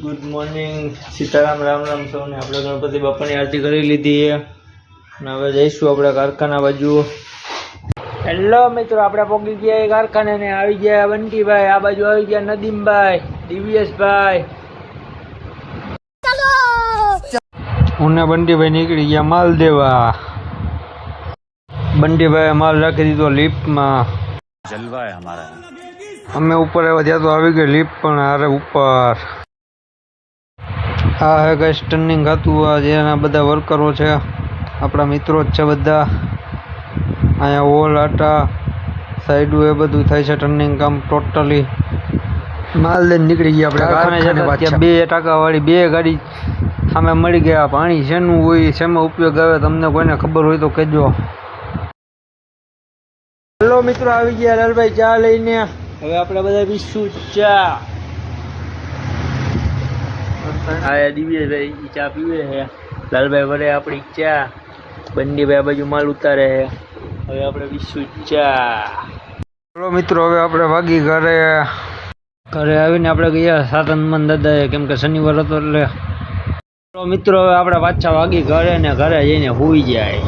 Good morning, Sitaram, Ram Ram સૌને. આપણે ગણપતિ બાપાની આરતી કરી લીધી છે અને હવે જઈશું આપણે કારખાના બાજુ. હેલો મિત્રો, આપણે પહોંચી ગયા કારખાને ને આવી ગયા બંટીભાઈ, આ બાજુ આવી ગયા નદીમભાઈ, દિવ્યેશભાઈ. હું ને બંટીભાઈ નીકળી ગયા માલ દેવા. બંટીભાઈ માલ રાખી દીધો લિફ્ટમાં. જલવા હે હમારા. અમે ઉપર આવ્યા ત્યાં તો આવી ગઈ લિફ્ટ પણ હારે ઉપર. આ હે ગાઈસ ટર્નિંગ ખાતું. આ જેના બધા વર્કરો છે, આપણા મિત્રો જ છે બધા. અહીંયા ઓલ આટા સાઈડું એ બધું થાય છે ટર્નિંગ કામ ટોટલી. માલ લઈને નીકળી ગયા આપણે કારખાને જતા. ત્યાં 2 ટાંકાવાળી 2 ગાડી સામે મળી ગયા. પાણી શેનું હોય, શેમાં ઉપયોગ આવે, તમને કોઈને ખબર હોય તો કહેજો. હેલો મિત્રો, આવી ગયા લાલભાઈ ચા લઈને. હવે આપણે બધા પીશું ચા. હા, દિવ્યેશભાઈ ચા પીવે છે, લાલભાઈ વરે આપણી ચા, બંડીભાઈ આ બાજુ માલ ઉતારે છે. હવે આપણે પીશું ચા. ચલો મિત્રો, હવે આપણે વાગી ઘરે આવીને આપણે ગયા સાત હનુમાન દાદાએ, કેમ કે શનિવાર હતો એટલે. મિત્રો હવે આપણે પાછા વાગી ઘરે ને ઘરે જઈને સૂઈ જાય.